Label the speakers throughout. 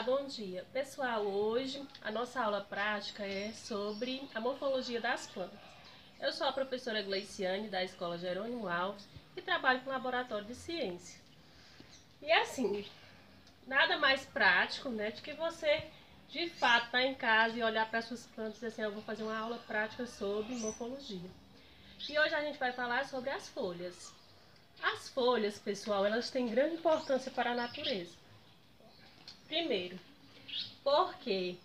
Speaker 1: Olá, bom dia. Pessoal, hoje a nossa aula prática é sobre a morfologia das plantas. Eu sou a professora Gleiciane, da Escola Jerônimo Alves, e trabalho com o Laboratório de Ciência. E assim, nada mais prático, né, de que você, de fato, estar em casa e olhar para suas plantas e dizer assim, eu vou fazer uma aula prática sobre morfologia. E hoje a gente vai falar sobre as folhas. As folhas, pessoal, elas têm grande importância para a natureza. Primeiro, porque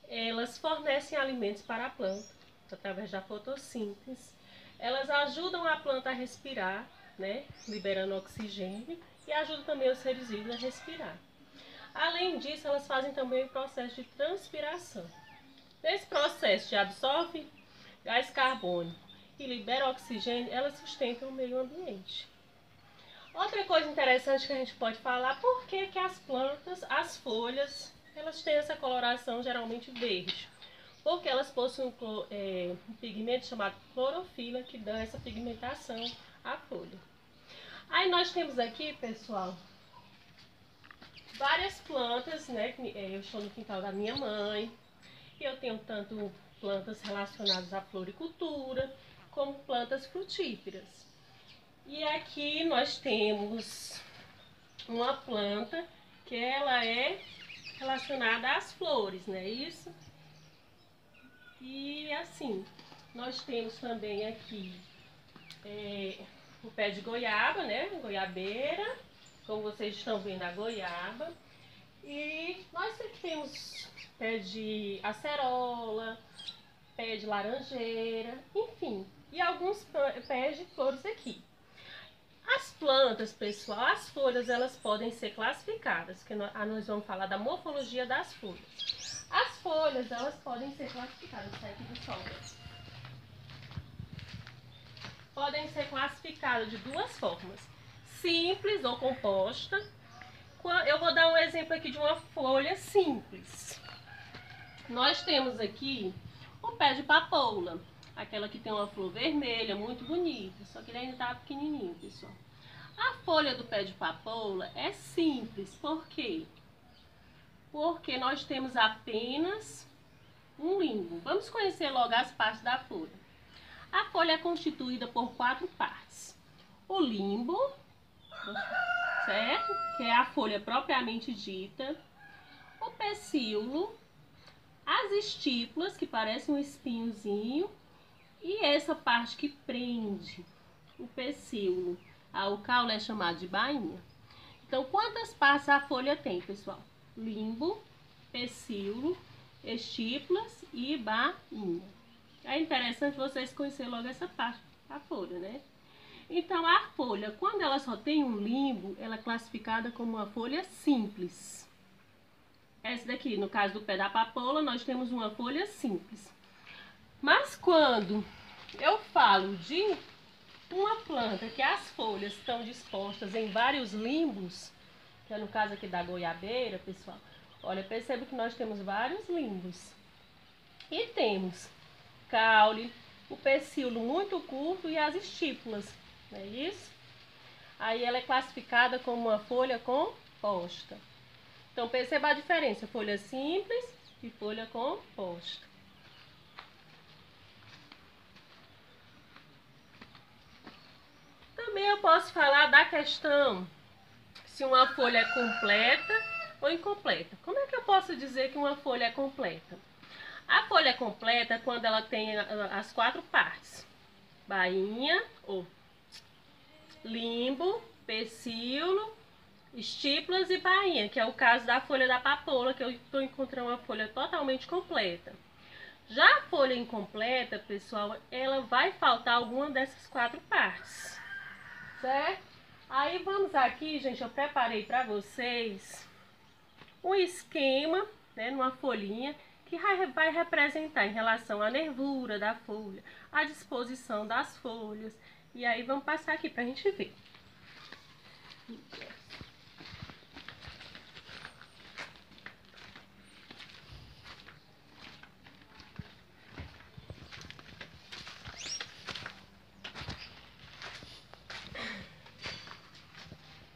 Speaker 1: elas fornecem alimentos para a planta, através da fotossíntese. Elas ajudam a planta a respirar, né, liberando oxigênio, e ajudam também os seres vivos a respirar. Além disso, elas fazem também o processo de transpiração. Nesse processo de absorve gás carbônico e libera oxigênio, elas sustentam o meio ambiente. Outra coisa interessante que a gente pode falar, por que as plantas, as folhas, elas têm essa coloração geralmente verde? Porque elas possuem um pigmento chamado clorofila, que dá essa pigmentação à folha. Aí nós temos aqui, pessoal, várias plantas, né? Eu estou no quintal da minha mãe, e eu tenho tanto plantas relacionadas à floricultura, como plantas frutíferas. E aqui nós temos uma planta que ela é relacionada às flores, não é isso? E assim, nós temos também aqui o pé de goiaba, né? Goiabeira, como vocês estão vendo a goiaba. E nós temos pé de acerola, pé de laranjeira, enfim. E alguns pés de flores aqui. As plantas, pessoal, as folhas, elas podem ser classificadas, que nós vamos falar da morfologia das folhas. As folhas, elas podem ser classificadas, sai aqui do sol. Podem ser classificadas de duas formas, simples ou composta. Eu vou dar um exemplo aqui de uma folha simples. Nós temos aqui o pé de papoula, aquela que tem uma flor vermelha, muito bonita, só que ele ainda está pequenininho, pessoal. A folha do pé de papoula é simples, por quê? Porque nós temos apenas um limbo. Vamos conhecer logo as partes da folha. A folha é constituída por 4 partes. O limbo, certo? Que é a folha propriamente dita. O pecíolo, as estípulas, que parecem um espinhozinho, e essa parte que prende o pecíolo ao caule é chamado de bainha. Então, quantas partes a folha tem, pessoal? Limbo, pecíolo, estípulas e bainha. É interessante vocês conhecerem logo essa parte da folha, né? Então, a folha, quando ela só tem um limbo, ela é classificada como uma folha simples. Essa daqui, no caso do pé da papoula, nós temos uma folha simples. Mas quando eu falo de uma planta que as folhas estão dispostas em vários limbos, que é no caso aqui da goiabeira, pessoal, olha, perceba que nós temos vários limbos. E temos caule, o pecíolo muito curto e as estípulas, não é isso? Aí ela é classificada como uma folha composta. Então perceba a diferença, folha simples e folha composta. Também eu posso falar da questão se uma folha é completa ou incompleta. Como é que eu posso dizer que uma folha é completa? A folha é completa quando ela tem as 4 partes. Bainha, ou limbo, pecíolo, estípulas e bainha, que é o caso da folha da papoula, que eu estou encontrando uma folha totalmente completa. Já a folha incompleta, pessoal, ela vai faltar alguma dessas 4 partes, certo? Aí vamos aqui, gente, eu preparei para vocês um esquema, né, numa folhinha, que vai representar em relação à nervura da folha, a disposição das folhas. E aí vamos passar aqui para a gente ver.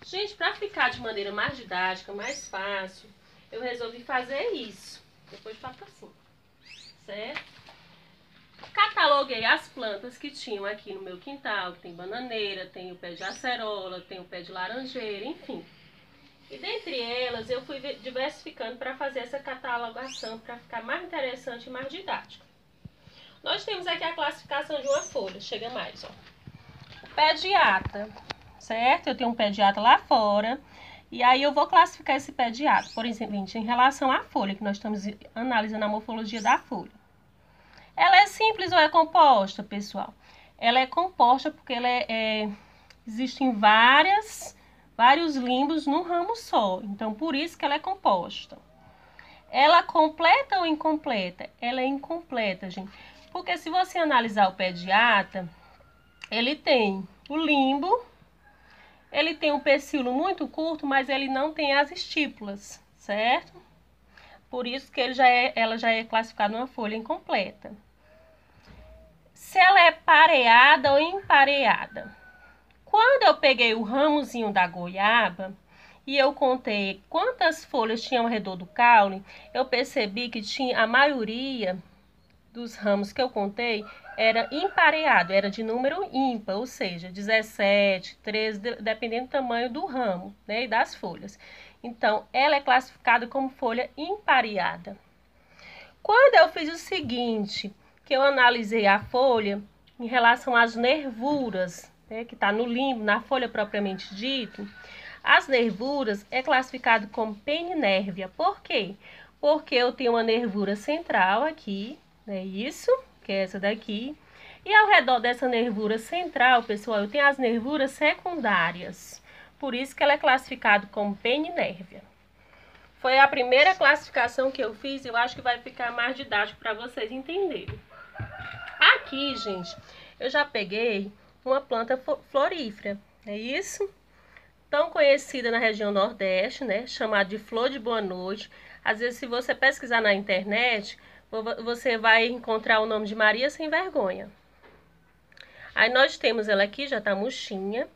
Speaker 1: Gente, para ficar de maneira mais didática, mais fácil, eu resolvi fazer isso. Depois faço assim, certo? Cataloguei as plantas que tinham aqui no meu quintal. Tem bananeira, tem o pé de acerola, tem o pé de laranjeira, enfim. E dentre elas eu fui diversificando para fazer essa catalogação, para ficar mais interessante e mais didático. Nós temos aqui a classificação de uma folha, chega mais, ó. O pé de ata, certo? Eu tenho um pé de ata lá fora. E aí eu vou classificar esse pé de ata, por exemplo, em relação à folha, que nós estamos analisando a morfologia da folha. Ela é simples ou é composta, pessoal? Ela é composta porque existem vários limbos num ramo só. Então, por isso que ela é composta. Ela completa ou incompleta? Ela é incompleta, gente. Porque se você analisar o pé de ata, ele tem o limbo, ele tem um pecíolo muito curto, mas ele não tem as estípulas, certo? Por isso que ela já é classificada numa folha incompleta. Se ela é pareada ou empareada. Quando eu peguei o ramozinho da goiaba e eu contei quantas folhas tinham ao redor do caule, eu percebi que a maioria dos ramos que eu contei era empareado, era de número ímpar, ou seja, 17, 13, dependendo do tamanho do ramo, né, e das folhas. Então, ela é classificada como folha empareada. Quando eu fiz o seguinte, que eu analisei a folha em relação às nervuras, né, que está no limbo, na folha propriamente dito, as nervuras é classificado como peninérvia. Por quê? Porque eu tenho uma nervura central aqui, né, isso, que é essa daqui. E ao redor dessa nervura central, pessoal, eu tenho as nervuras secundárias. Por isso que ela é classificada como peninérvia. Foi a primeira classificação que eu fiz, eu acho que vai ficar mais didático para vocês entenderem. Aqui, gente, eu já peguei uma planta florífera, é isso? Tão conhecida na região Nordeste, né? Chamada de flor de boa noite. Às vezes, se você pesquisar na internet, você vai encontrar o nome de Maria Sem Vergonha. Aí nós temos ela aqui, já tá murchinha,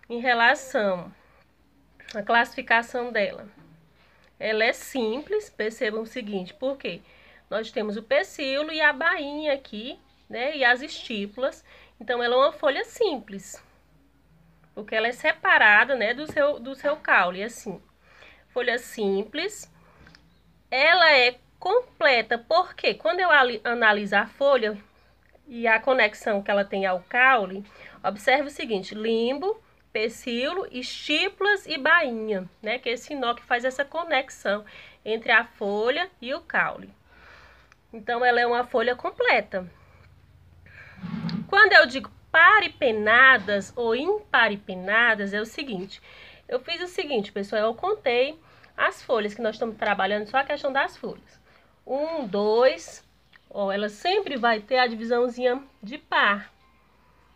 Speaker 1: em relação à classificação dela. Ela é simples, percebam o seguinte, por quê? Nós temos o pecíolo e a bainha aqui, né? E as estípulas. Então, ela é uma folha simples, porque ela é separada, né, do seu caule, assim. Folha simples. Ela é completa, porque quando eu analiso a folha e a conexão que ela tem ao caule, observe o seguinte, limbo, pecíolo, estípulas e bainha, né? Que é esse nó que faz essa conexão entre a folha e o caule. Então, ela é uma folha completa. Quando eu digo paripenadas ou imparipenadas, é o seguinte. Eu fiz o seguinte, pessoal, eu contei as folhas que nós estamos trabalhando, só a questão das folhas. 1, 2, ó, ela sempre vai ter a divisãozinha de par.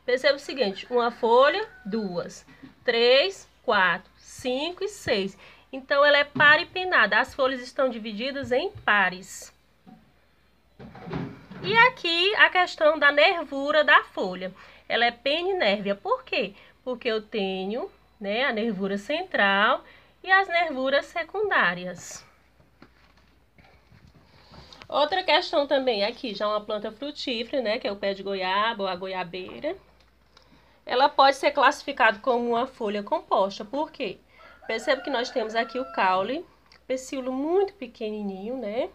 Speaker 1: Perceba o seguinte, uma folha, 2, 3, 4, 5 e 6. Então, ela é paripenada. As folhas estão divididas em pares. E aqui a questão da nervura da folha. Ela é peninérvia. Por quê? Porque eu tenho, né, a nervura central e as nervuras secundárias. Outra questão também aqui, já uma planta frutífera, né, que é o pé de goiaba ou a goiabeira. Ela pode ser classificada como uma folha composta. Por quê? Perceba que nós temos aqui o caule, pecíolo muito pequenininho, né?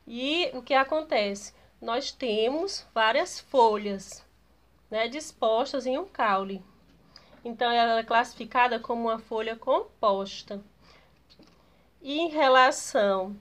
Speaker 1: E o que acontece? Nós temos várias folhas, né, dispostas em um caule. Então, ela é classificada como uma folha composta. E em relação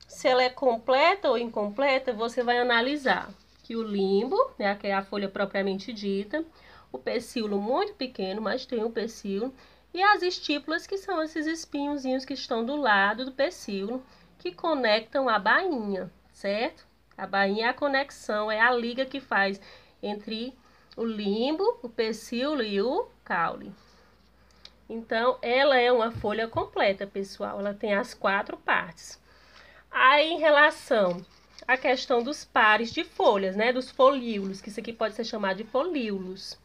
Speaker 1: se ela é completa ou incompleta, você vai analisar que o limbo, né, que é a folha propriamente dita, o pecíolo muito pequeno, mas tem um pecíolo, e as estípulas, que são esses espinhozinhos que estão do lado do pecíolo, que conectam a bainha, certo? A bainha é a conexão, é a liga que faz entre o limbo, o pecíolo e o caule. Então, ela é uma folha completa, pessoal. Ela tem as 4 partes. Aí, em relação à questão dos pares de folhas, né? Dos folíolos, que isso aqui pode ser chamado de folíolos.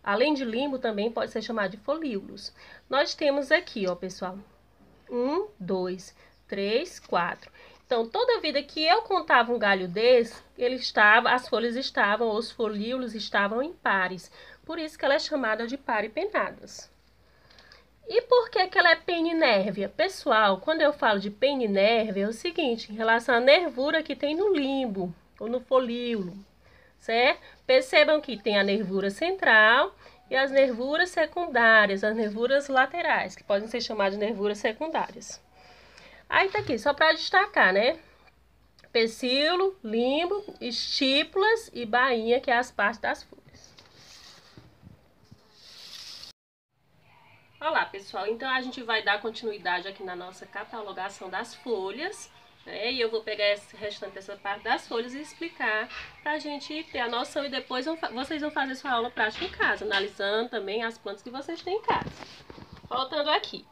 Speaker 1: Além de limbo, também pode ser chamado de folíolos. Nós temos aqui, ó, pessoal, 1, 2, 3, 4. Então, toda vida que eu contava um galho desse, as folhas estavam, os folíolos estavam em pares. Por isso que ela é chamada de paripenadas. E por que que ela é peninérvia? Pessoal, quando eu falo de peninérvia, é o seguinte, em relação à nervura que tem no limbo, ou no folíolo, certo? Percebam que tem a nervura central e as nervuras secundárias, as nervuras laterais, que podem ser chamadas de nervuras secundárias. Aí tá aqui, só para destacar, né? Pecíolo, limbo, estípulas e bainha, que é as partes das folhas. Olá, pessoal. Então, a gente vai dar continuidade aqui na nossa catalogação das folhas, né? E eu vou pegar esse restante dessa parte das folhas e explicar pra gente ter a noção e depois vocês vão fazer sua aula prática em casa, analisando também as plantas que vocês têm em casa. Voltando aqui.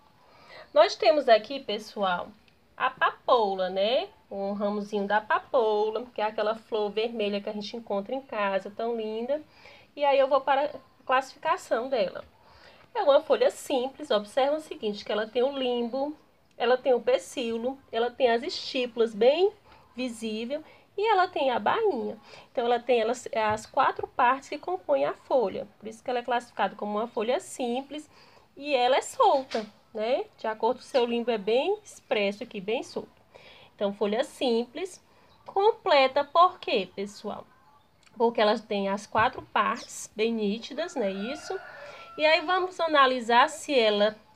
Speaker 1: Nós temos aqui, pessoal, a papoula, né? Um ramozinho da papoula, que é aquela flor vermelha que a gente encontra em casa, tão linda. E aí eu vou para a classificação dela. É uma folha simples, observa o seguinte, que ela tem o limbo, ela tem o pecíolo, ela tem as estípulas bem visível e ela tem a bainha. Então, ela tem as 4 partes que compõem a folha. Por isso que ela é classificada como uma folha simples e ela é solta, né? De acordo com o seu limbo, é bem expresso aqui, bem solto. Então, folha simples, completa por quê, pessoal? Porque ela tem as 4 partes bem nítidas, né? Isso. E aí, vamos analisar se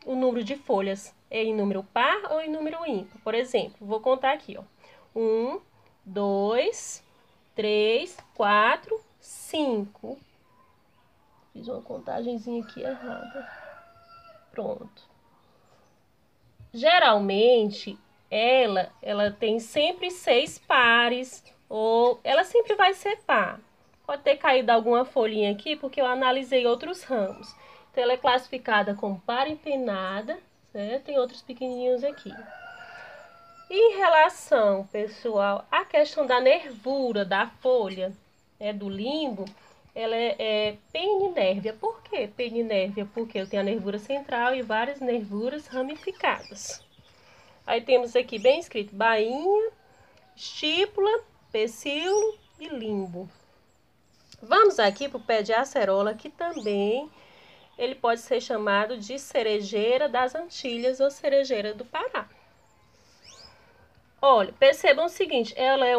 Speaker 1: o número de folhas é em número par ou em número ímpar. Por exemplo, vou contar aqui, ó. 1, 2, 3, 4, 5. Fiz uma contagenzinha aqui errada. Pronto. Geralmente, ela tem sempre 6 pares, ou ela sempre vai ser par. Pode ter caído alguma folhinha aqui, porque eu analisei outros ramos. Então, ela é classificada como paripenada, certo? Tem outros pequenininhos aqui. Em relação, pessoal, à questão da nervura da folha, né, do limbo, ela é peninérvia. Por que peninérvia? Porque eu tenho a nervura central e várias nervuras ramificadas. Aí temos aqui bem escrito bainha, estípula, pecíolo e limbo. Vamos aqui para o pé de acerola, que também ele pode ser chamado de cerejeira das Antilhas ou cerejeira do Pará. Olha, percebam o seguinte, ela é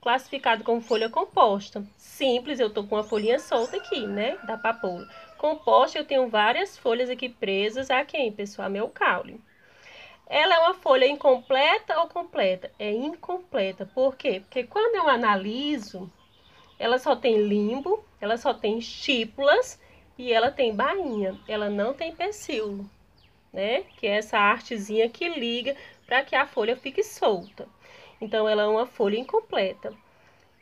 Speaker 1: classificada como folha composta. Simples, eu tô com uma folhinha solta aqui, né, da papoula. Composta, eu tenho várias folhas aqui presas a quem, pessoal? Meu caule. Ela é uma folha incompleta ou completa? É incompleta. Por quê? Porque quando eu analiso, ela só tem limbo, ela só tem estípulas e ela tem bainha. Ela não tem pecíolo, né? Que é essa artezinha que liga para que a folha fique solta. Então, ela é uma folha incompleta.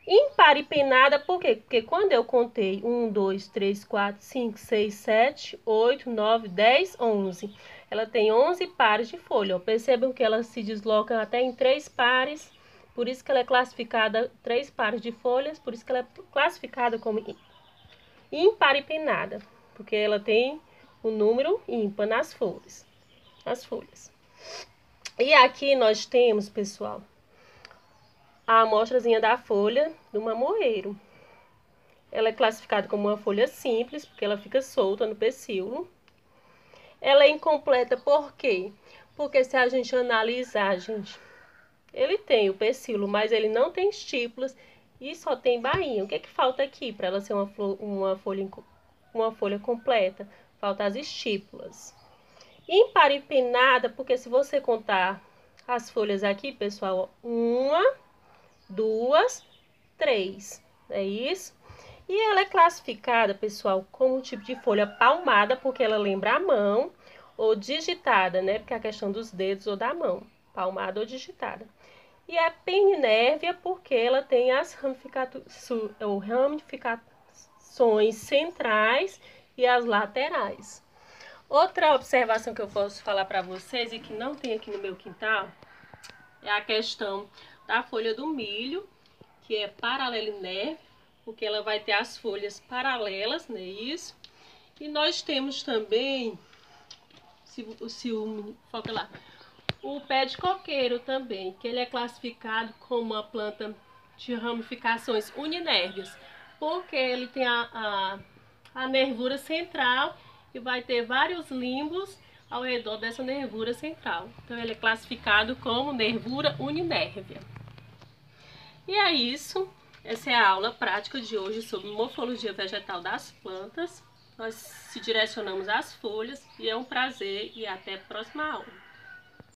Speaker 1: Imparipenada, por quê? Porque quando eu contei 1, 2, 3, 4, 5, 6, 7, 8, 9, 10, 11. Ela tem 11 pares de folha. Percebam que ela se desloca até em 3 pares. Por isso que ela é classificada 3 pares de folhas. Por isso que ela é classificada como imparipenada. Porque ela tem o número ímpar nas folhas. E aqui nós temos, pessoal, a amostrazinha da folha do mamoeiro. Ela é classificada como uma folha simples, porque ela fica solta no pecíolo. Ela é incompleta por quê? Porque se a gente analisar, gente, ele tem o pecíolo, mas ele não tem estípulas e só tem bainha. O que é que falta aqui para ela ser uma folha completa? Falta as estípulas. Imparipenada, porque se você contar as folhas aqui, pessoal, 1, 2, 3, é isso? E ela é classificada, pessoal, como um tipo de folha palmada, porque ela lembra a mão, ou digitada, né? Porque é a questão dos dedos ou da mão, palmada ou digitada. E é peninérvia, porque ela tem as ramificações centrais e as laterais. Outra observação que eu posso falar para vocês e que não tem aqui no meu quintal é a questão da folha do milho, que é paralelinérvia, porque ela vai ter as folhas paralelas, né? Isso. E nós temos também, foca lá, O pé de coqueiro também, que ele é classificado como uma planta de ramificações uninérvias, porque ele tem a nervura central e vai ter vários limbos ao redor dessa nervura central. Então ele é classificado como nervura uninérvia. E é isso. Essa é a aula prática de hoje sobre morfologia vegetal das plantas. Nós se direcionamos às folhas e é um prazer e até a próxima aula.